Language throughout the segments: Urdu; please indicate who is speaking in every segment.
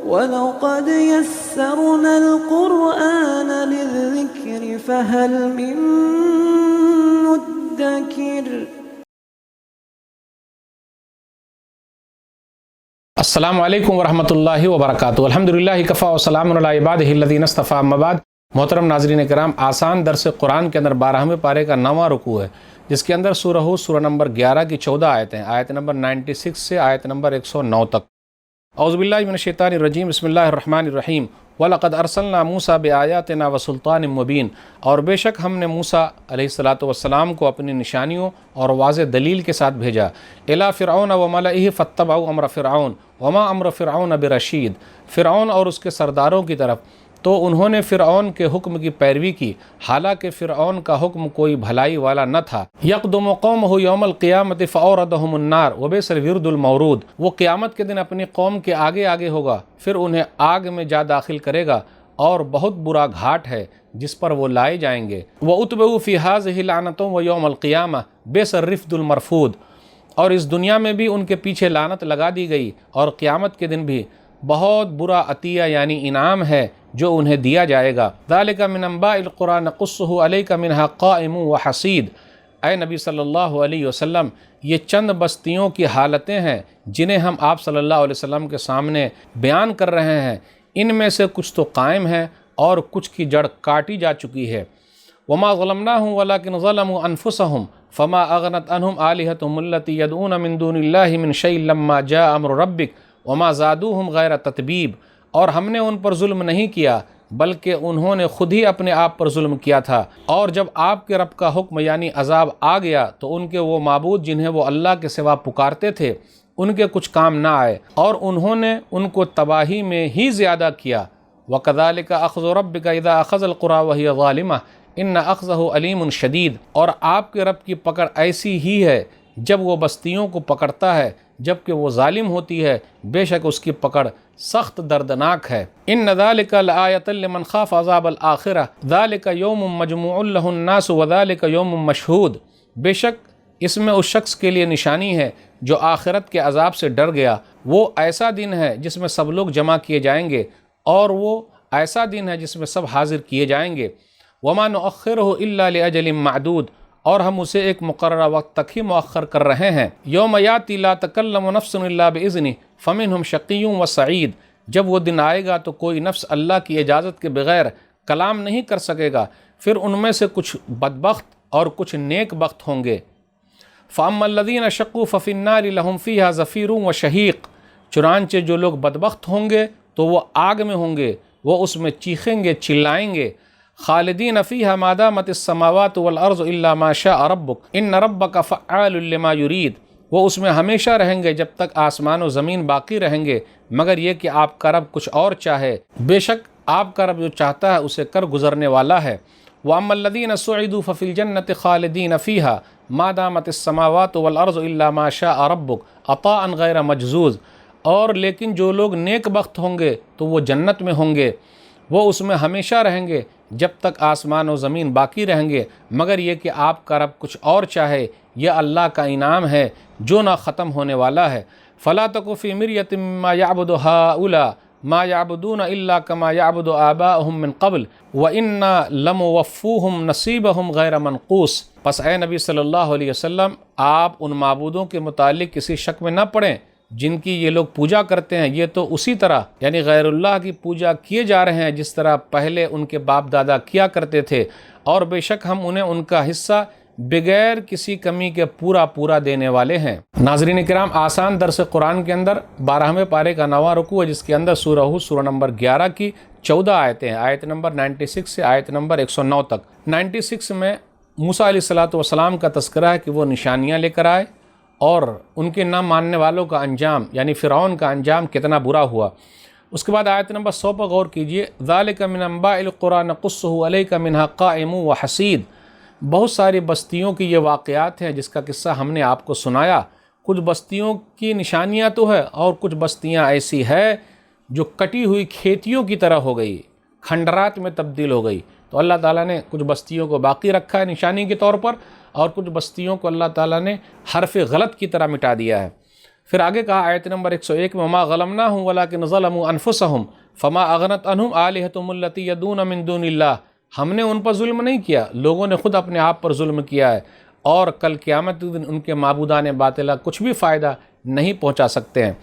Speaker 1: وَلَقَدْ يَسَّرْنَا الْقُرْآنَ لِلذِّكْرِ فَهَلْ مِن مُّدَّكِرٍ۔
Speaker 2: السلام علیکم ورحمۃ اللہ وبرکاتہ۔ الحمدللہ کفا وسلام علی عبادہ الذین اصطفیٰ، اما بعد۔ محترم ناظرین کرام، آسان درس قرآن کے اندر 12ویں پارے کا 9واں رکوع ہے، جس کے اندر سورہ ہود سورہ نمبر 11 کی 14 آیتیں، آیت نمبر 96 سے آیت نمبر 109 تک۔ اعوذ باللہ من الشیطان الرجیم، بسم اللہ الرحمن الرحیم۔ وَلَقَدْ أَرْسَلْنَا مُوسَىٰ بِآيَاتِنَا وَسُلْطَانٍ مُّبِينٍ، اور بے شک ہم نے موسیٰ علیہ السلام کو اپنی نشانیوں اور واضح دلیل کے ساتھ بھیجا۔ إِلَىٰ فِرْعَوْنَ وَمَلَئِهِ فَاتَّبَعُوا أَمْرَ فِرْعَوْنَ وَمَا أَمْرُ فِرْعَوْنَ بِرَشِيدٍ، فرعون اور اس کے سرداروں کی طرف، تو انہوں نے فرعون کے حکم کی پیروی کی، حالانکہ فرعون کا حکم کوئی بھلائی والا نہ تھا۔ يَقْدُمُ قَوْمَهُ يَوْمَ الْقِيَامَةِ فَأَوْرَدَهُمُ النَّارَ وَبِئْسَ الْوِرْدُ الْمَوْرُودُ، وہ قیامت کے دن اپنی قوم کے آگے آگے ہوگا، پھر انہیں آگ میں جا داخل کرے گا، اور بہت برا گھاٹ ہے جس پر وہ لائے جائیں گے۔ وَأُتْبِعُوا فِي هَٰذِهِ لَعْنَةٌ وَيَوْمَ الْقِيَامَةِ بِئْسَ الرِّفْدُ الْمَرْفُودُ، اور اس دنیا میں بھی ان کے پیچھے لعنت لگا دی گئی، اور قیامت کے دن بھی بہت برا عطیہ یعنی انعام ہے جو انہیں دیا جائے گا۔ ذَلِكَ مِنْ أَنبَاءِ الْقُرَىٰ نَقُصُّهُ عَلَيْكَ مِنْهَا قَائِمٌ وَحَصِيدٌ، اے نبی صلی اللہ علیہ وسلم، یہ چند بستیوں کی حالتیں ہیں جنہیں ہم آپ صلی اللہ علیہ وسلم کے سامنے بیان کر رہے ہیں، ان میں سے کچھ تو قائم ہیں اور کچھ کی جڑ کاٹی جا چکی ہے۔ وَمَا ظَلَمْنَاهُمْ وَلَٰكِنْ ظَلَمُوا أَنفُسَهُمْ فَمَا أَغْنَتْ عَنْهُمْ آلِهَتُهُمُ الَّتِي يَدْعُونَ مِن دُونِ اللَّهِ مِن شَيْءٍ لَمَّا جَاءَ أَمْرُ رَبِّكَ وَمَا زَادُوهُمْ غَيْرَ تَتْبِيبٍ، اور ہم نے ان پر ظلم نہیں کیا بلکہ انہوں نے خود ہی اپنے آپ پر ظلم کیا تھا، اور جب آپ کے رب کا حکم یعنی عذاب آ گیا تو ان کے وہ معبود جنہیں وہ اللہ کے سوا پکارتے تھے ان کے کچھ کام نہ آئے، اور انہوں نے ان کو تباہی میں ہی زیادہ کیا۔ وَكَذَلِكَ أَخْذُ رَبِّكَ إِذَا أَخَذَ الْقُرَىٰ وَهِيَ ظَالِمَةٌ إِنَّ أَخْذَهُ أَلِيمٌ شَدِيدٌ، اور آپ کے رب کی پکڑ ایسی ہی ہے جب وہ بستیوں کو پکڑتا ہے جبکہ وہ ظالم ہوتی ہے، بے شک اس کی پکڑ سخت دردناک ہے۔ إِنَّ ذَلِكَ لَآيَةً لِمَنْ خَافَ عَذَابَ الْآخِرَةِ ذَلِكَ يَوْمٌ مَّجْمُوعٌ لَهُ النَّاسُ وَذَلِكَ يَوْمٌ مَّشْهُودٌ، بے شک اس میں اس شخص کے لیے نشانی ہے جو آخرت کے عذاب سے ڈر گیا، وہ ایسا دن ہے جس میں سب لوگ جمع کیے جائیں گے، اور وہ ایسا دن ہے جس میں سب حاضر کیے جائیں گے۔ وَمَا نُؤَخِّرُهُ إِلَّا لِأَجَلٍ مَّعْدُودٍ، اور ہم اسے ایک مقررہ وقت تک ہی مؤخر کر رہے ہیں۔ یوم یاتی لا تکلم نفس الا باذنہ فمنہم شقی وسعید، جب وہ دن آئے گا تو کوئی نفس اللہ کی اجازت کے بغیر کلام نہیں کر سکے گا، پھر ان میں سے کچھ بدبخت اور کچھ نیک بخت ہوں گے۔ فاما الذین شقوا ففی النار لهم فیہا زفیر وشہیق، چنانچہ جو لوگ بدبخت ہوں گے تو وہ آگ میں ہوں گے، وہ اس میں چیخیں گے، چلائیں گے۔ خالدین فیہا ما دامت السماوات والارض الا ما شاء ربک ان ربک فعال لما یرید، وہ اس میں ہمیشہ رہیں گے جب تک آسمان و زمین باقی رہیں گے، مگر یہ کہ آپ کا رب کچھ اور چاہے، بے شک آپ کا رب جو چاہتا ہے اسے کر گزرنے والا ہے۔ وَأَمَّا الَّذِينَ سُعِدُوا فَفِي الْجَنَّةِ خَالِدِينَ فِيهَا مَا دَامَتِ السَّمَاوَاتُ وَالْأَرْضُ إِلَّا مَا شَاءَ رَبُّكَ عَطَاءً غَيْرَ مَجْزُوزٍ، اور لیکن جو لوگ نیک بخت ہوں گے تو وہ جنت میں ہوں گے، وہ اس میں ہمیشہ رہیں گے جب تک آسمان و زمین باقی رہیں گے، مگر یہ کہ آپ کا رب کچھ اور چاہے، یہ اللہ کا انعام ہے جو نہ ختم ہونے والا ہے۔ فَلَا تَكُ فِي مِرْيَةٍ مِّمَّا يَعْبُدُ هَٰؤُلَاءِ مَا يَعْبُدُونَ إِلَّا كَمَا يَعْبُدُ آبَاؤُهُم مِّن قَبْلُ وَإِنَّا لَمُوَفُّوهُمْ نَصِيبَهُمْ غَيْرَ مَنقُوصٍ، پس اے نبی صلی اللہ علیہ وسلم، آپ ان معبودوں کے متعلق کسی شک میں نہ پڑیں جن کی یہ لوگ پوجا کرتے ہیں، یہ تو اسی طرح یعنی غیر اللہ کی پوجا کیے جا رہے ہیں جس طرح پہلے ان کے باپ دادا کیا کرتے تھے، اور بے شک ہم انہیں ان کا حصہ بغیر کسی کمی کے پورا دینے والے ہیں۔ ناظرین کرام، آسان درس قرآن کے اندر 12ویں پارے کا 9واں رکوع ہے، جس کے اندر سورہ ہود سورہ نمبر 11 کی 14 آیتیں ہیں، آیت نمبر 96 سے آیت نمبر 109 تک۔ 96 میں موسیٰ علیہ السلام کا تذکرہ ہے کہ وہ نشانیاں لے کر آئے اور ان کے نہ ماننے والوں کا انجام یعنی فرعون کا انجام کتنا برا ہوا۔ اس کے بعد آیت نمبر 100 پر غور کیجئے، ذَلِكَ مِنْ أَنبَاءِ الْقُرَىٰ نَقُصُّهُ عَلَيْكَ مِنْهَا قَائِمٌ وَحَصِيدٌ، بہت ساری بستیوں کی یہ واقعات ہیں جس کا قصہ ہم نے آپ کو سنایا۔ کچھ بستیوں کی نشانیاں تو ہے اور کچھ بستیاں ایسی ہے جو کٹی ہوئی کھیتیوں کی طرح ہو گئی، کھنڈرات میں تبدیل ہو گئی، تو اللہ تعالیٰ نے کچھ بستیوں کو باقی رکھا ہے نشانی کے طور پر، اور کچھ بستیوں کو اللہ تعالیٰ نے حرف غلط کی طرح مٹا دیا ہے۔ پھر آگے کہا آیت نمبر 101 میں وما ظلمناہم ولکن ظلموا انفسہم فما اغنت عنہم آلہتہم التی یدعون من دون اللہ، ہم نے ان پر ظلم نہیں کیا، لوگوں نے خود اپنے آپ پر ظلم کیا ہے، اور کل قیامت کے دن ان کے معبودان باطلہ کچھ بھی فائدہ نہیں پہنچا سکتے ہیں۔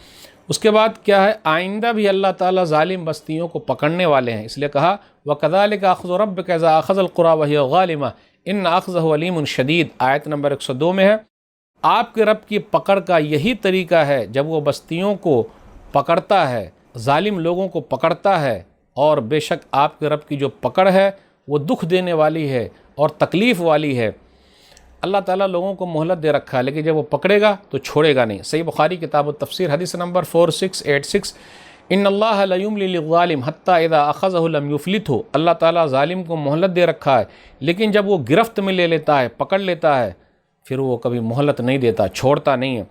Speaker 2: اس کے بعد کیا ہے، آئندہ بھی اللہ تعالیٰ ظالم بستیوں کو پکڑنے والے ہیں، اس لیے کہا وَكَذَلِكَ أَخْذُ رَبِّكَ إِذَا أَخَذَ الْقُرَىٰ وَهِيَ ظَالِمَةٌ إِنَّ أَخْذَهُ أَلِيمٌ شَدِيدٌ، آیت نمبر 102 میں ہے۔ آپ کے رب کی پکڑ کا یہی طریقہ ہے، جب وہ بستیوں کو پکڑتا ہے، ظالم لوگوں کو پکڑتا ہے، اور بے شک آپ کے رب کی جو پکڑ ہے وہ دکھ دینے والی ہے اور تکلیف والی ہے۔ اللہ تعالیٰ لوگوں کو مہلت دے رکھا ہے، لیکن جب وہ پکڑے گا تو چھوڑے گا نہیں۔ صحیح بخاری کتاب التفسیر حدیث نمبر 4686 ان اللہ لا یملی للظالم حتی اذا اخذہ لم یفلتہ، اللہ تعالیٰ ظالم کو مہلت دے رکھا ہے، لیکن جب وہ گرفت میں لے لیتا ہے، پکڑ لیتا ہے، پھر وہ کبھی مہلت نہیں دیتا، چھوڑتا نہیں ہے۔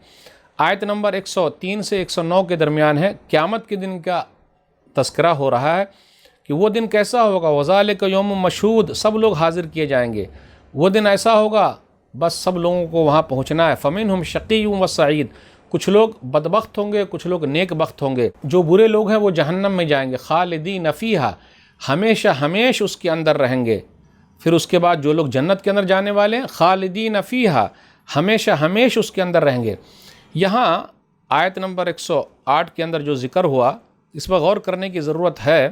Speaker 2: آیت نمبر 103 سے 109 کے درمیان ہے، قیامت کے دن کا تذکرہ ہو رہا ہے کہ وہ دن کیسا ہوگا، وذالک یوم مشہود، سب لوگ حاضر کیے جائیں گے، وہ دن ایسا ہوگا بس سب لوگوں کو وہاں پہنچنا ہے۔ فمنہم شقی و سعید، کچھ لوگ بدبخت ہوں گے، کچھ لوگ نیک بخت ہوں گے۔ جو برے لوگ ہیں وہ جہنم میں جائیں گے، خالدین فیہا، ہمیشہ ہمیش اس کے اندر رہیں گے۔ پھر اس کے بعد جو لوگ جنت کے اندر جانے والے ہیں، خالدین فیہا، ہمیشہ ہمیش اس کے اندر رہیں گے۔ یہاں آیت نمبر 108 کے اندر جو ذکر ہوا، اس پر غور کرنے کی ضرورت ہے۔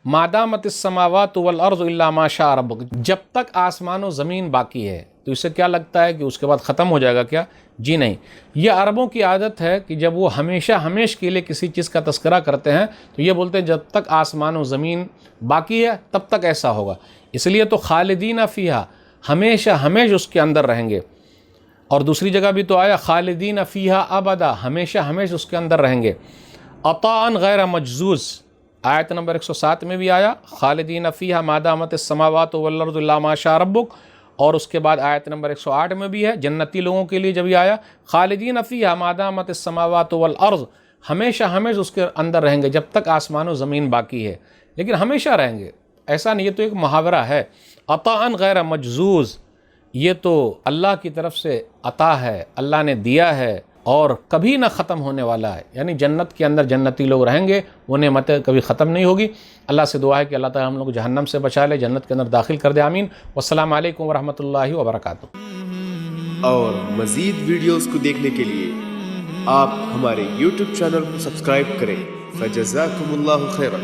Speaker 2: ما دامت السماوات والارض الا ما شاء ربک، جب تک آسمان و زمین باقی ہے۔ تو اس سے کیا لگتا ہے کہ اس کے بعد ختم ہو جائے گا کیا؟ جی نہیں، یہ عربوں کی عادت ہے کہ جب وہ ہمیشہ ہمیش کے لیے کسی چیز کا تذکرہ کرتے ہیں تو یہ بولتے ہیں جب تک آسمان و زمین باقی ہے تب تک ایسا ہوگا، اس لیے تو خالدین فیہا، ہمیشہ ہمیش اس کے اندر رہیں گے۔ اور دوسری جگہ بھی تو آیا خالدین فیہا ابدا، ہمیشہ ہمیش اس کے اندر رہیں گے۔ عطاء غیر مجزوز، آیت نمبر 107 میں بھی آیا خالدین فیہا ما دامت السماوات والارض الا ما شاء ربک، اور اس کے بعد آیت نمبر 108 میں بھی ہے جنتی لوگوں کے لیے جب یہ آیا خالدین فیہا ما دامت السماوات والارض، ہمیشہ ہمیش اس کے اندر رہیں گے جب تک آسمان و زمین باقی ہے، لیکن ہمیشہ رہیں گے، ایسا نہیں، یہ تو ایک محاورہ ہے۔ عطاء غیر مجزوز، یہ تو اللہ کی طرف سے عطا ہے، اللہ نے دیا ہے اور کبھی نہ ختم ہونے والا ہے، یعنی جنت کے اندر جنتی لوگ رہیں گے، وہ نعمتیں کبھی ختم نہیں ہوگی۔ اللہ سے دعا ہے کہ اللہ تعالیٰ ہم لوگ جہنم سے بچا لے، جنت کے اندر داخل کر دے، آمین۔ والسلام علیکم ورحمۃ اللہ وبرکاتہ۔
Speaker 3: اور مزید ویڈیوز کو دیکھنے کے لیے آپ ہمارے YouTube چینل کو سبسکرائب کریں۔ فجزاکم اللہ خیرا۔